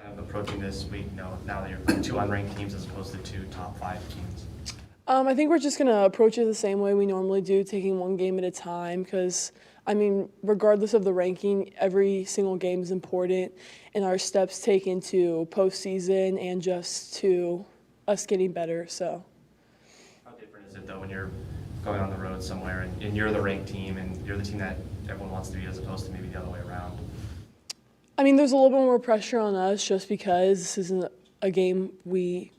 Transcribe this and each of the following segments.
Kind of approaching this week, now that you're playing two unranked teams as opposed to two top five teams? I think we're just going to approach it the same way we normally do, taking one game at a time because, I mean, regardless of the ranking, every single game is important, and our steps taken to postseason and just to us getting better. So, How different is it, though, when you're going on the road somewhere and you're the ranked team and you're the team that everyone wants to be as opposed to maybe the other way around? I mean, there's a little bit more pressure on us just because this isn't a game we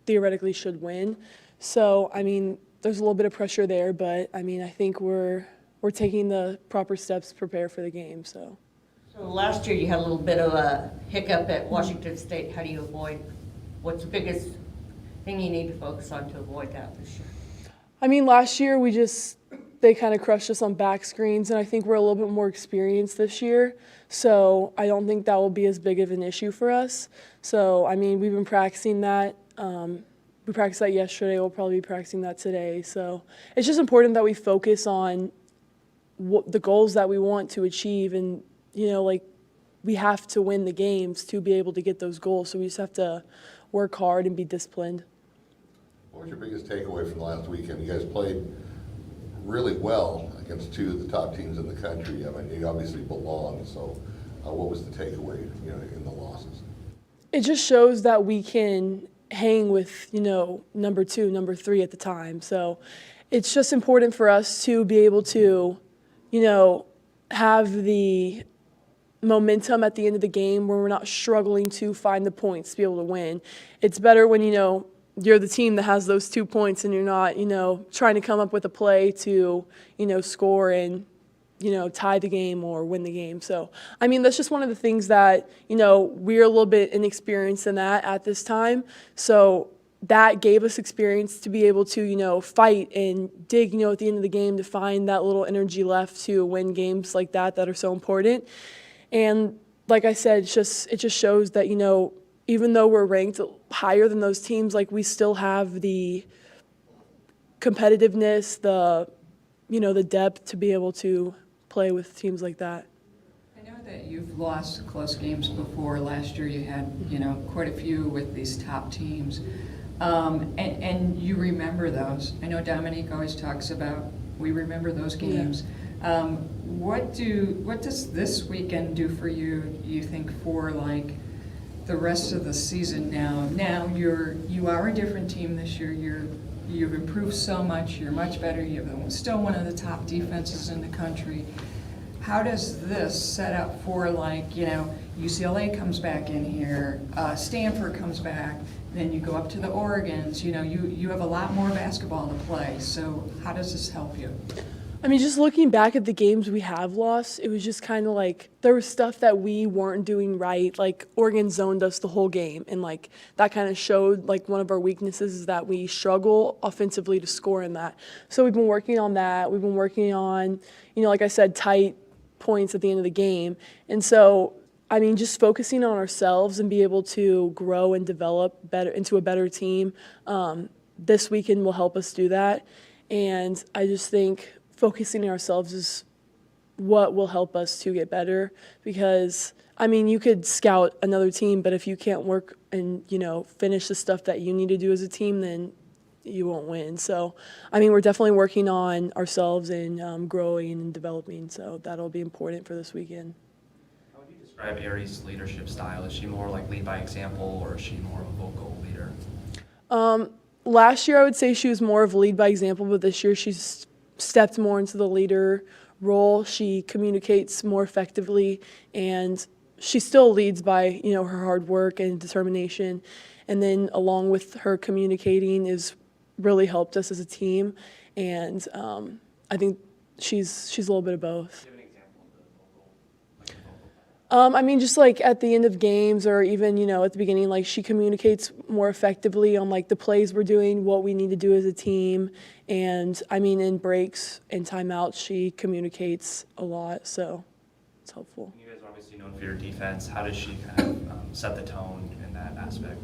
theoretically should win. So, I mean, there's a little bit of pressure there, but I mean, I think we're taking the proper steps to prepare for the game. So last year you had a little bit of a hiccup at Washington State. How do you avoid, what's the biggest thing you need to focus on to avoid that this year? I mean, last year they kind of crushed us on back screens, and I think we're a little bit more experienced this year. So I don't think that will be as big of an issue for us. So, I mean, we've been practicing that. We practiced that yesterday. We'll probably be practicing that today. So it's just important that we focus on the goals that we want to achieve. And, like we have to win the games to be able to get those goals. So we just have to work hard and be disciplined. What was your biggest takeaway from the last weekend? You guys played really well against two of the top teams in the country. I mean, you obviously belong. So what was the takeaway, in the losses? It just shows that we can hang with, number 2, number 3 at the time. So it's just important for us to be able to, have the momentum at the end of the game where we're not struggling to find the points to be able to win. It's better when, you're the team that has those 2 points and you're not, trying to come up with a play to, score and, tie the game or win the game. So, I mean, that's just one of the things that, we're a little bit inexperienced in that at this time. So that gave us experience to be able to, fight and dig, at the end of the game to find that little energy left to win games like that are so important. And like I said, it just shows that, even though we're ranked higher than those teams, like we still have the competitiveness, the depth to be able to play with teams like that. I know that you've lost close games before. Last year you had, quite a few with these top teams. And you remember those. I know Dominique always talks about, we remember those games. Yeah. What does this weekend do for you think, for like the rest of the season now? Now you are a different team this year. You've improved so much. You're much better. You're still one of the top defenses in the country. How does this set up for, like, UCLA comes back in here, Stanford comes back, then you go up to the Oregons. You have a lot more basketball to play. So how does this help you? I mean, just looking back at the games we have lost, it was just kind of like there was stuff that we weren't doing right. Like Oregon zoned us the whole game, and like that kind of showed like one of our weaknesses is that we struggle offensively to score in that. So we've been working on that. We've been working on, like I said, tight points at the end of the game. And so, I mean, just focusing on ourselves and be able to grow and develop better into a better team this weekend will help us do that. And I just think focusing on ourselves is what will help us to get better because, I mean, you could scout another team, but if you can't work and, finish the stuff that you need to do as a team, then you won't win. So, I mean, we're definitely working on ourselves and growing and developing, so that'll be important for this weekend. How would you describe Ari's leadership style? Is she more like lead by example, or is she more of a vocal leader? Last year, I would say she was more of lead by example, but this year she's stepped more into the leader role. She communicates more effectively, and she still leads by, her hard work and determination. And then along with her communicating is really helped us as a team. And I think she's a little bit of both. Do you have an example of the vocal? I mean, just like at the end of games or even, at the beginning, like she communicates more effectively on like the plays we're doing, what we need to do as a team. And I mean, in breaks and timeouts, she communicates a lot. So it's helpful. You guys are obviously known for your defense. How does she kind of set the tone in that aspect?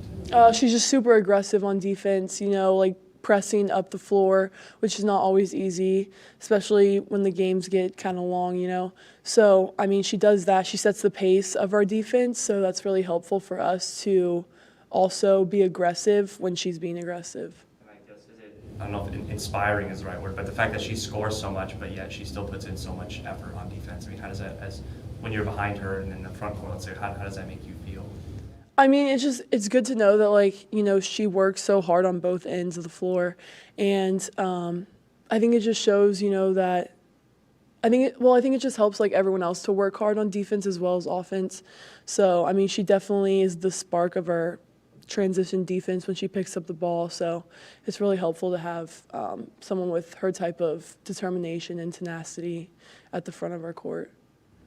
She's just super aggressive on defense, like pressing up the floor, which is not always easy, especially when the games get kind of long, you know. So, I mean, she does that. She sets the pace of our defense, so that's really helpful for us to also be aggressive when she's being aggressive. And I guess, I don't know if inspiring is the right word, but the fact that she scores so much, but yet she still puts in so much effort on defense. I mean, how does that, when you're behind her and in the front court, let's say, how does that make you feel? I mean, it's good to know that, like, you know, she works so hard on both ends of the floor. And I think it just shows, you know, that I think it just helps, like, everyone else to work hard on defense as well as offense. So, I mean, she definitely is the spark of our transition defense when she picks up the ball. So it's really helpful to have someone with her type of determination and tenacity at the front of our court.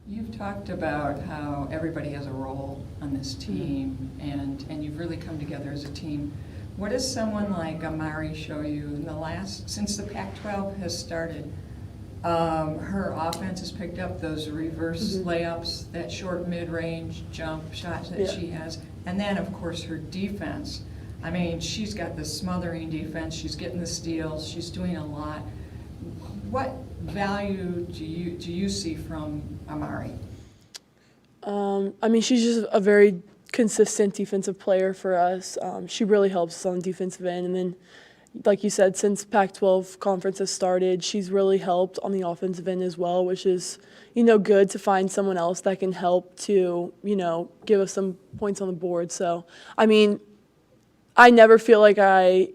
You've talked about how everybody has a role on this team, and you've really come together as a team. What does someone like Amari show you in since the Pac-12 has started? Her offense has picked up those reverse layups, that short mid-range jump shots that she has, and then, of course, her defense. I mean, she's got the smothering defense, she's getting the steals, she's doing a lot. What value do you see from Amari? I mean, she's just a very consistent defensive player for us. She really helps us on the defensive end. And then, like you said, since Pac-12 conference has started, she's really helped on the offensive end as well, which is, you know, good to find someone else that can help to, you know, give us some points on the board. So, I mean, I never feel like I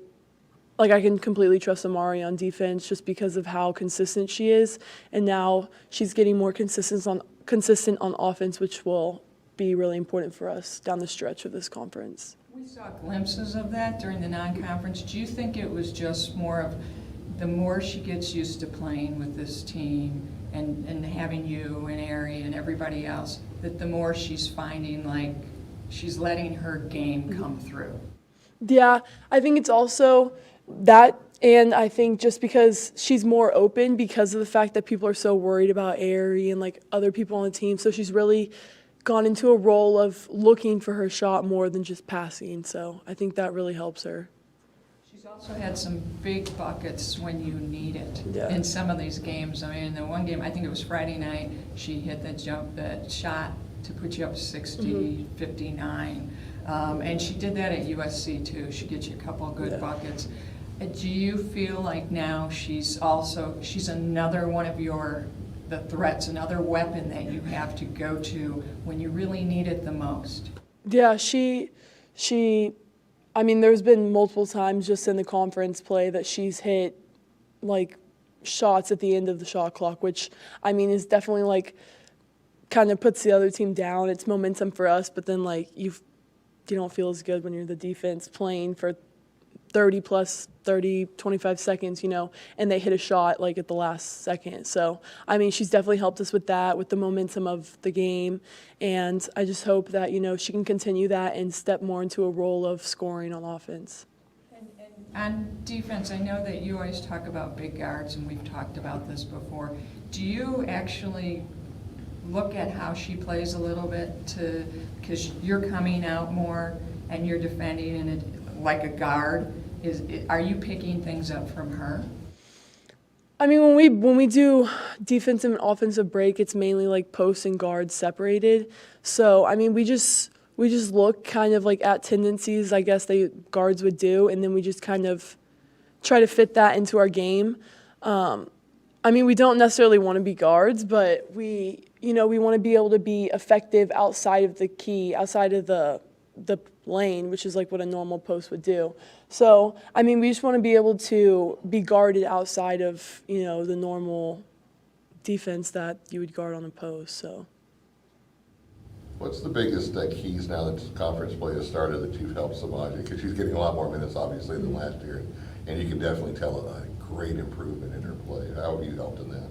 can completely trust Amari on defense just because of how consistent she is. And now she's getting more consistent on offense, which will be really important for us down the stretch of this conference. We saw glimpses of that during the non-conference. Do you think it was just more of the more she gets used to playing with this team and having you and Ari and everybody else, that the more she's finding like she's letting her game come through? Yeah, I think it's also that, and I think just because she's more open because of the fact that people are so worried about Ari and like other people on the team, so she's really gone into a role of looking for her shot more than just passing. So I think that really helps her. She's also had some big buckets when you need it Yeah. in some of these games. I mean, in the one game, I think it was Friday night, she hit that shot to put you up 60, 59. And she did that at USC too. She gets you a couple of good buckets. Do you feel like now she's another one of the threats, another weapon that you have to go to when you really need it the most? Yeah, I mean, there's been multiple times just in the conference play that she's hit like shots at the end of the shot clock, which I mean is definitely like kind of puts the other team down. It's momentum for us, but then like you don't feel as good when you're the defense playing for 30, 25 seconds, you know, and they hit a shot like at the last second. So, I mean, she's definitely helped us with that, with the momentum of the game. And I just hope that, you know, she can continue that and step more into a role of scoring on offense. And on defense, I know that you always talk about big guards, and we've talked about this before. Do you actually look at how she plays a little bit because you're coming out more and you're defending in it like a guard? Are you picking things up from her? I mean, when we do defensive and offensive break, it's mainly like post and guard separated. So, I mean, we just look kind of like at tendencies, I guess, guards would do, and then we just kind of try to fit that into our game. I mean, we don't necessarily want to be guards, but we want to be able to be effective outside of the key, outside of the lane, which is like what a normal post would do. So, I mean, we just want to be able to be guarded outside of, you know, the normal defense that you would guard on a post. So, What's the biggest keys now that conference play has started that you've helped Samaje? Because she's getting a lot more minutes, obviously, than last year. And you can definitely tell a great improvement in her play. How have you helped in that?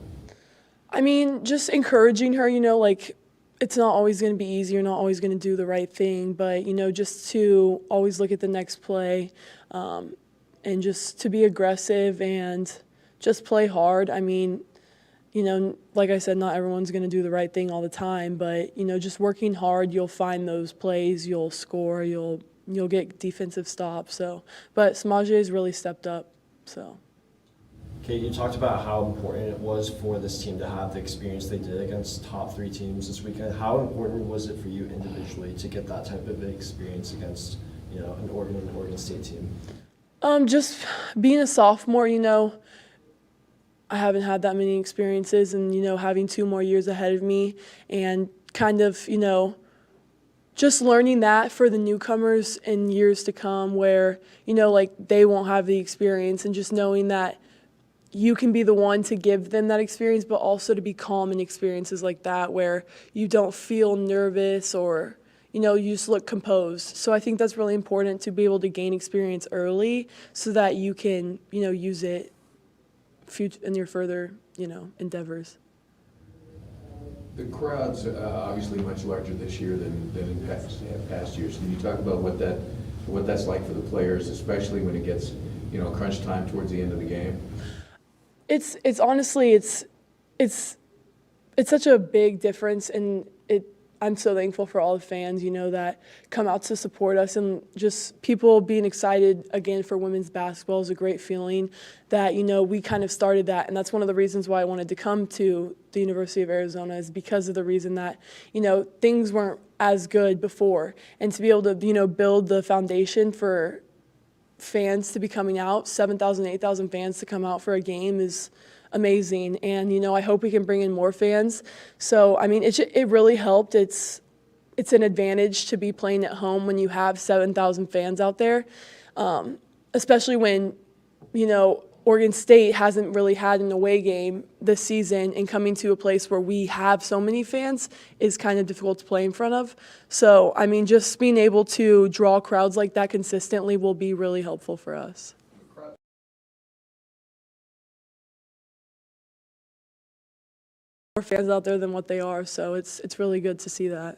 I mean, just encouraging her, you know, like, it's not always going to be easy. You're not always going to do the right thing. But, you know, just to always look at the next play and just to be aggressive and just play hard. I mean, you know, like I said, not everyone's going to do the right thing all the time. But, you know, just working hard, you'll find those plays. You'll score. You'll get defensive stops. So, but Samaje has really stepped up So. Kate, you talked about how important it was for this team to have the experience they did against top 3 teams this weekend. How important was it for you individually to get that type of experience against, an Oregon State team? Just being a sophomore, I haven't had that many experiences, and, having 2 more years ahead of me, and kind of, just learning that for the newcomers in years to come where, they won't have the experience, and just knowing that you can be the one to give them that experience, but also to be calm in experiences like that where you don't feel nervous or, you just look composed. So I think that's really important to be able to gain experience early so that you can, use it in your further, endeavors. The crowd's obviously much larger this year than in past years. Can you talk about what that's like for the players, especially when it gets, crunch time towards the end of the game? It's honestly, it's such a big difference, and I'm so thankful for all the fans, that come out to support us, and just people being excited again for women's basketball is a great feeling that, we kind of started that. And that's one of the reasons why I wanted to come to the University of Arizona, is because of the reason that, things weren't as good before. And to be able to, build the foundation for fans to be coming out, 7,000, 8,000 fans to come out for a game is amazing. And, I hope we can bring in more fans. So, it really helped. It's an advantage to be playing at home when you have 7,000 fans out there, especially when, Oregon State hasn't really had an away game this season, and coming to a place where we have so many fans is kind of difficult to play in front of. So, just being able to draw crowds like that consistently will be really helpful for us. More fans out there than what they are, so it's really good to see that.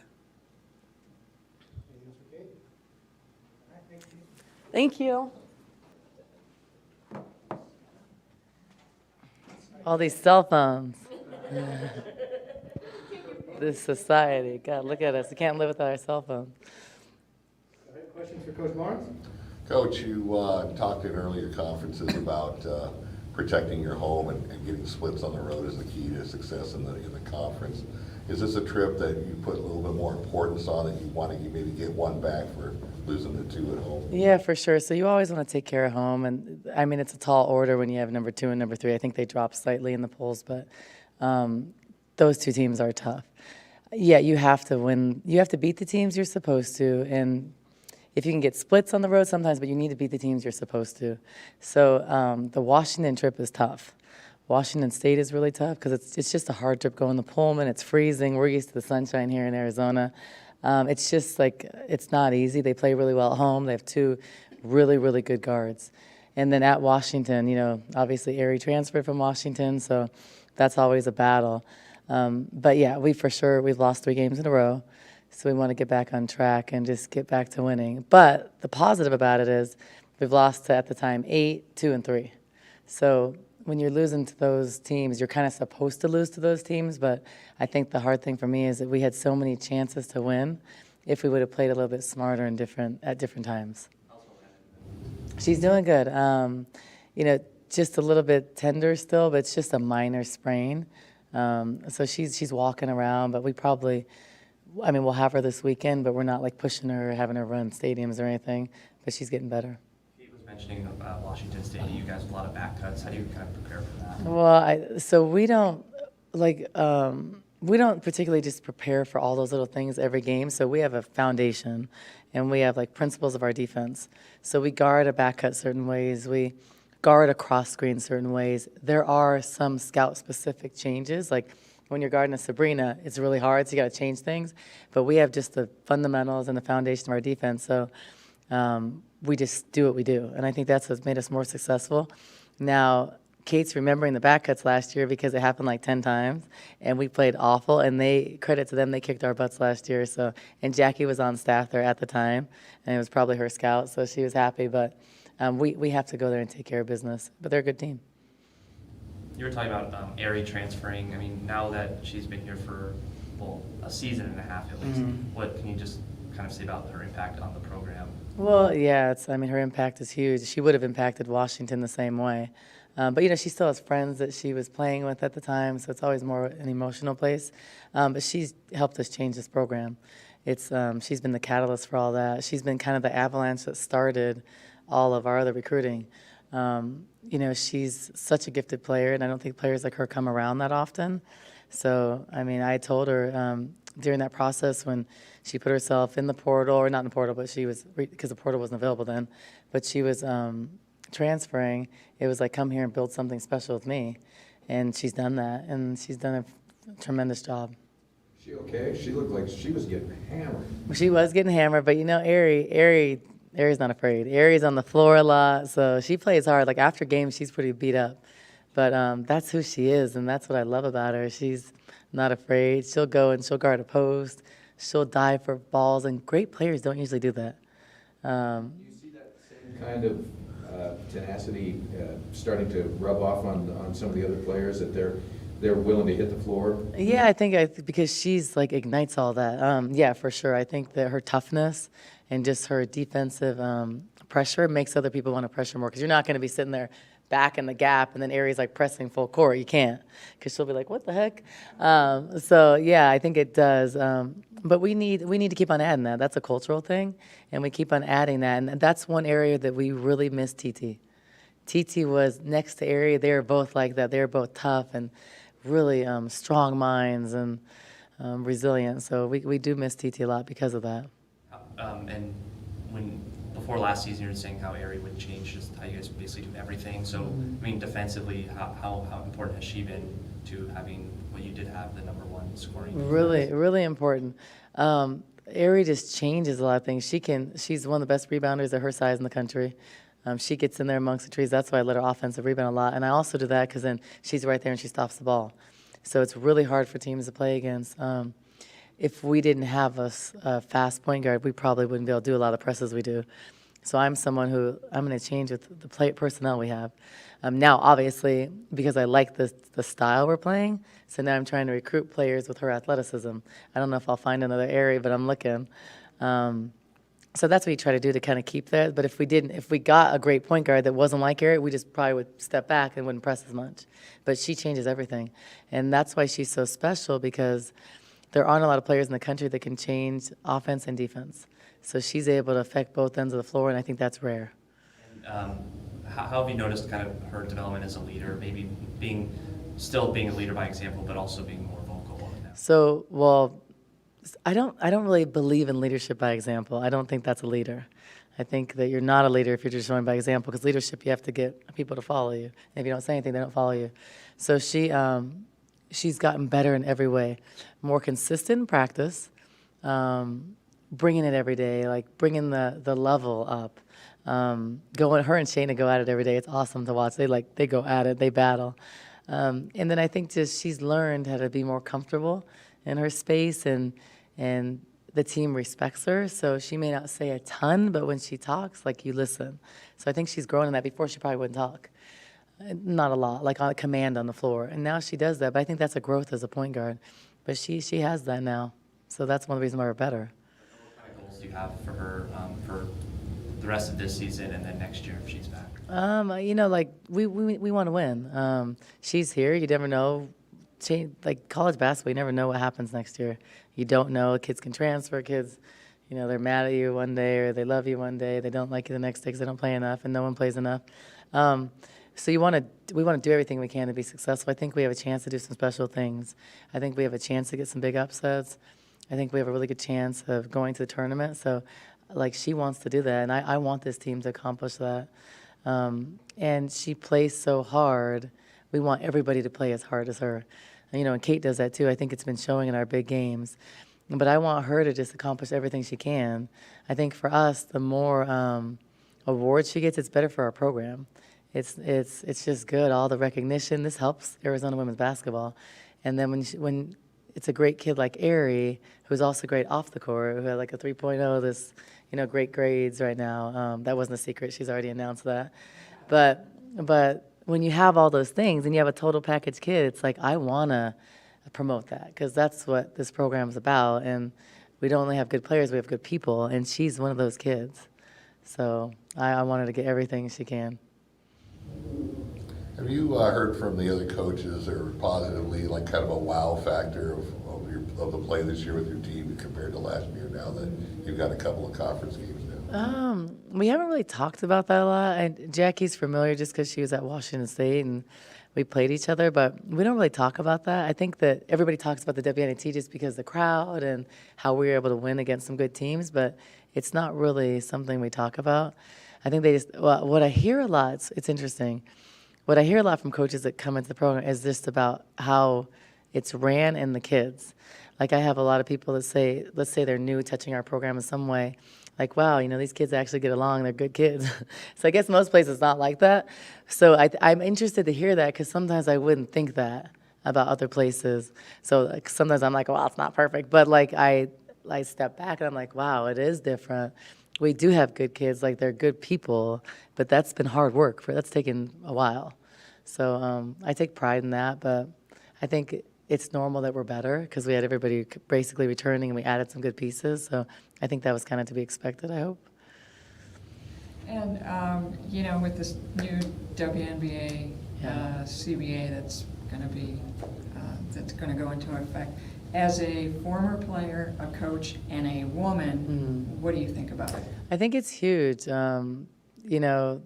Thank you. All these cell phones. This society. God, look at us. We can't live without our cell phones. Questions for Coach Barnes? Coach, you talked in earlier conferences about protecting your home and getting splits on the road is the key to success in the conference. Is this a trip that you put a little bit more importance on, that you want to maybe get one back for losing the 2 at home? Yeah, for sure. So you always want to take care of home. And, it's a tall order when you have number 2 and number 3. I think they dropped slightly in the polls, but those 2 teams are tough. Yeah, you have to win. You have to beat the teams you're supposed to. And if you can get splits on the road sometimes, but you need to beat the teams you're supposed to. So the Washington trip is tough. Washington State is really tough because it's just a hard trip going to Pullman. It's freezing. We're used to the sunshine here in Arizona. It's just it's not easy. They play really well at home. They have 2 really, really good guards. And then at Washington, obviously Arie transferred from Washington, so that's always a battle. But yeah, we've lost 3 games in a row. So we want to get back on track and just get back to winning. But the positive about it is we've lost to, at the time, 8, 2, and 3. So when you're losing to those teams, you're kind of supposed to lose to those teams. But I think the hard thing for me is that we had so many chances to win if we would have played a little bit smarter and at different times. She's doing good. Just a little bit tender still, but it's just a minor sprain. So she's walking around, but we'll have her this weekend, but we're not like pushing her or having her run stadiums or anything, but she's getting better. He was mentioning about Washington State, you guys have a lot of back cuts. How do you kind of prepare for that? Well, so we don't particularly just prepare for all those little things every game. So we have a foundation, and we have principles of our defense. So we guard a back cut certain ways. We guard a cross screen certain ways. There are some scout specific changes, like when you're guarding a Sabrina, it's really hard, so you got to change things. But we have just the fundamentals and the foundation of our defense, so we just do what we do. And I think that's what's made us more successful. Now, Kate's remembering the back cuts last year because it happened 10 times, and we played awful, and credit to them, they kicked our butts last year. So, and Jackie was on staff there at the time, and it was probably her scout, so she was happy. But we have to go there and take care of business. But they're a good team. You were talking about Arie transferring. Now that she's been here for, a season and a half at least, what can you just kind of say about her impact on the program? Well, yeah, I mean, her impact is huge. She would have impacted Washington the same way. But, she still has friends that she was playing with at the time, so it's always more an emotional place. But she's helped us change this program. She's been the catalyst for all that. She's been kind of the avalanche that started all of our other recruiting. She's such a gifted player, and I don't think players like her come around that often. So, I mean, I told her during that process when she put herself in the portal, or not in the portal, but she was, because the portal wasn't available then, but she was transferring, it was like, come here and build something special with me. And she's done that, and she's done a tremendous job. She okay? She looked like she was getting hammered. She was getting hammered, but Ari's not afraid. Ari's on the floor a lot, so she plays hard. Like after games, she's pretty beat up. But that's who she is, and that's what I love about her. She's not afraid. She'll go and she'll guard a post. She'll dive for balls, and great players don't usually do that. Do you see that same kind of tenacity starting to rub off on some of the other players, that they're willing to hit the floor? Yeah, I think because she's like ignites all that. Yeah, for sure. I think that her toughness and just her defensive pressure makes other people want to pressure more, because you're not going to be sitting there back in the gap and then Ari's like pressing full court. You can't, because she'll be like, what the heck? So yeah, I think it does. But we need to keep on adding that. That's a cultural thing, and we keep on adding that. And that's one area that we really miss TT. TT was next to Ari. They were both like that. They were both tough and really strong minds and resilient. So we do miss TT a lot because of that. And before last season, you were saying how Ari would change just how you guys basically do everything. So, I mean, defensively, how important has she been to having what you did have, the number one scoring defense? Really, really important. Ari just changes a lot of things. She's one of the best rebounders at her size in the country. She gets in there amongst the trees. That's why I let her offensive rebound a lot. And I also do that because then she's right there and she stops the ball. So it's really hard for teams to play against. If we didn't have a fast point guard, we probably wouldn't be able to do a lot of presses we do. So I'm someone who I'm going to change with the personnel we have. Now, obviously, because I like the style we're playing, so now I'm trying to recruit players with her athleticism. I don't know if I'll find another area, but I'm looking. So that's what you try to do to kind of keep that. But if we got a great point guard that wasn't like Ari, we just probably would step back and wouldn't press as much. But she changes everything. And that's why she's so special, because there aren't a lot of players in the country that can change offense and defense. So she's able to affect both ends of the floor, and I think that's rare. And, how have you noticed kind of her development as a leader, maybe still being a leader by example, but also being more vocal? So, well, I don't really believe in leadership by example. I don't think that's a leader. I think that you're not a leader if you're just showing by example, because leadership, you have to get people to follow you. And if you don't say anything, they don't follow you. So she's gotten better in every way, more consistent in practice, bringing it every day, like bringing the level up. Her and Shayna go at it every day. It's awesome to watch. They go at it, they battle. And then I think just she's learned how to be more comfortable in her space, and the team respects her. So she may not say a ton, but when she talks, like, you listen. So I think she's grown in that. Before, she probably wouldn't talk. Not a lot, like on a command on the floor. And now she does that, but I think that's a growth as a point guard. But she has that now. So that's one of the reasons why we're better. What kind of goals do you have for her for the rest of this season and then next year if she's back? We want to win. She's here. You never know. Like college basketball, you never know what happens next year. You don't know. Kids can transfer. Kids, they're mad at you one day, or they love you one day. They don't like you the next day because they don't play enough, and no one plays enough. So we want to do everything we can to be successful. I think we have a chance to do some special things. I think we have a chance to get some big upsets. I think we have a really good chance of going to the tournament. So, she wants to do that, and I want this team to accomplish that. And she plays so hard. We want everybody to play as hard as her. And Kate does that too. I think it's been showing in our big games. But I want her to just accomplish everything she can. I think for us, the more awards she gets, it's better for our program. It's just good, all the recognition. This helps Arizona women's basketball. And then when it's a great kid like Ari, who's also great off the court, who had like a 3.0, this, great grades right now. That wasn't a secret. She's already announced that. But when you have all those things and you have a total package kid, it's like, I want to promote that, because that's what this program is about. And we don't only have good players, we have good people, and she's one of those kids. So I want her to get everything she can. Have you heard from the other coaches or positively, like kind of a wow factor of the play this year with your team compared to last year now that you've got a couple of conference games now? We haven't really talked about that a lot. And Jackie's familiar just because she was at Washington State and we played each other, but we don't really talk about that. I think that everybody talks about the WNIT just because of the crowd and how we were able to win against some good teams, but it's not really something we talk about. I think they just, well, what I hear a lot, it's interesting. What I hear a lot from coaches that come into the program is just about how it's ran in the kids. Like I have a lot of people that say, let's say they're new touching our program in some way, like, wow, you know, these kids actually get along, they're good kids. So I guess most places it's not like that. So I'm interested to hear that because sometimes I wouldn't think that about other places. So like, sometimes I'm like, well, it's not perfect. But like I step back and I'm like, wow, it is different. We do have good kids, like they're good people, but that's been hard work. That's taken a while. So I take pride in that, but I think it's normal that we're better because we had everybody basically returning and we added some good pieces. So I think that was kind of to be expected, I hope. And, you know, with this new WNBA, CBA that's going to go into effect, as a former player, a coach, and a woman, what do you think about it? I think it's huge. You know,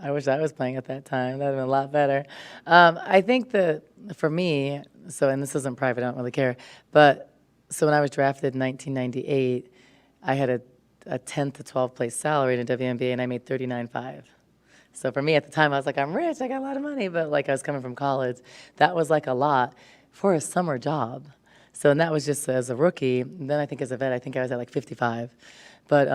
I wish I was playing at that time. That would have been a lot better. I think that for me, and this isn't private, I don't really care, but so when I was drafted in 1998, I had a 10th to 12th place salary in a WNBA, and I made $39,500. So for me at the time, I was like, I'm rich, I got a lot of money, but like I was coming from college. That was like a lot for a summer job. So, and that was just as a rookie. And then I think as a vet, I think I was at like 55. But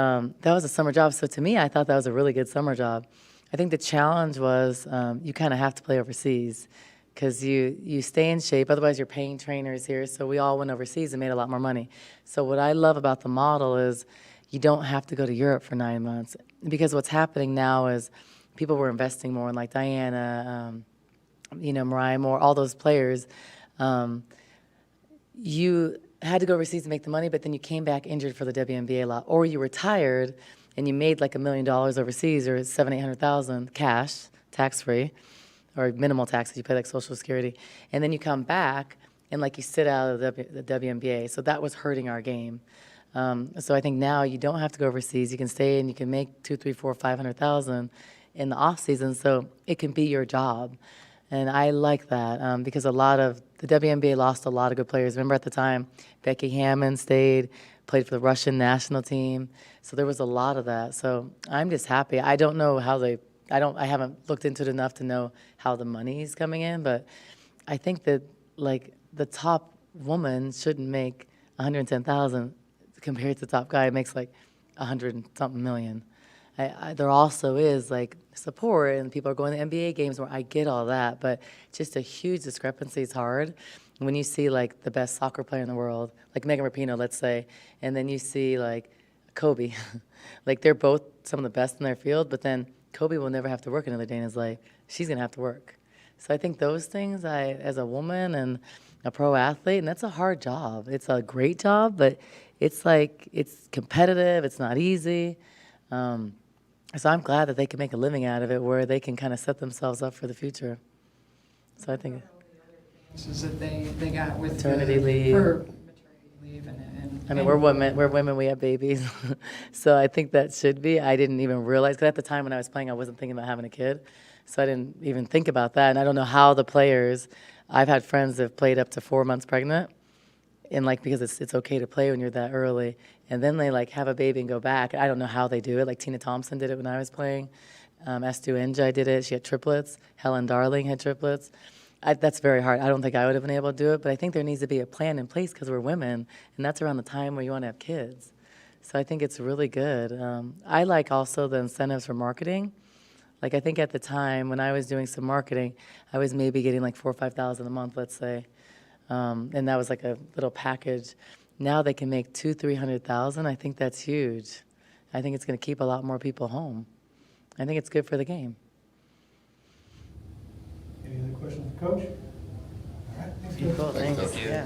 that was a summer job. So to me, I thought that was a really good summer job. I think the challenge was you kind of have to play overseas because you stay in shape. Otherwise, you're paying trainers here. So we all went overseas and made a lot more money. So what I love about the model is you don't have to go to Europe for 9 months. Because what's happening now is people were investing more in like Diana, you know, Mariah Moore, all those players. You had to go overseas to make the money, but then you came back injured for the WNBA a lot, or you retired and you made like $1 million overseas or $700,000 cash, tax-free, or minimal taxes. You pay like Social Security, and then you come back and like you sit out of the WNBA. So that was hurting our game. So I think now you don't have to go overseas. You can stay and you can make $200,000, $300,000, $400,000, $500,000 in the off season. So it can be your job. And I like that because a lot of the WNBA lost a lot of good players. Remember at the time, Becky Hammond stayed, played for the Russian national team. So there was a lot of that. So I'm just happy. I don't know how I haven't looked into it enough to know how the money is coming in, but I think that like the top woman shouldn't make $110,000 compared to the top guy who makes like 100-something million. There also is like support and people are going to NBA games where I get all that, but just a huge discrepancy is hard. When you see like the best soccer player in the world, like Megan Rapinoe, let's say, and then you see like Kobe, like they're both some of the best in their field, but then Kobe will never have to work another day in his life. She's gonna have to work. So I think those things, as a woman and a pro athlete, and that's a hard job. It's a great job, but it's like, it's competitive, it's not easy. So I'm glad that they can make a living out of it where they can kind of set themselves up for the future. So I think Is that they got with Maternity leave. For maternity leave and I mean, we're women, we have babies. So I think that should be. I didn't even realize, because at the time when I was playing, I wasn't thinking about having a kid. So I didn't even think about that. And I don't know how the players, I've had friends that have played up to 4 months pregnant. And like, because it's okay to play when you're that early. And then they like have a baby and go back. I don't know how they do it. Like Tina Thompson did it when I was playing. Estu Njai did it. She had triplets. Helen Darling had triplets. That's very hard. I don't think I would have been able to do it. But I think there needs to be a plan in place because we're women. And that's around the time where you want to have kids. So I think it's really good. I like also the incentives for marketing. Like I think at the time when I was doing some marketing, I was maybe getting like $4,000 or $5,000 a month, let's say. And that was like a little package. Now they can make $200,000, $300,000. I think that's huge. I think it's going to keep a lot more people home. I think it's good for the game. Any other questions, Coach? All right, thanks, Coach. Cool, thanks. Thank you. Yeah.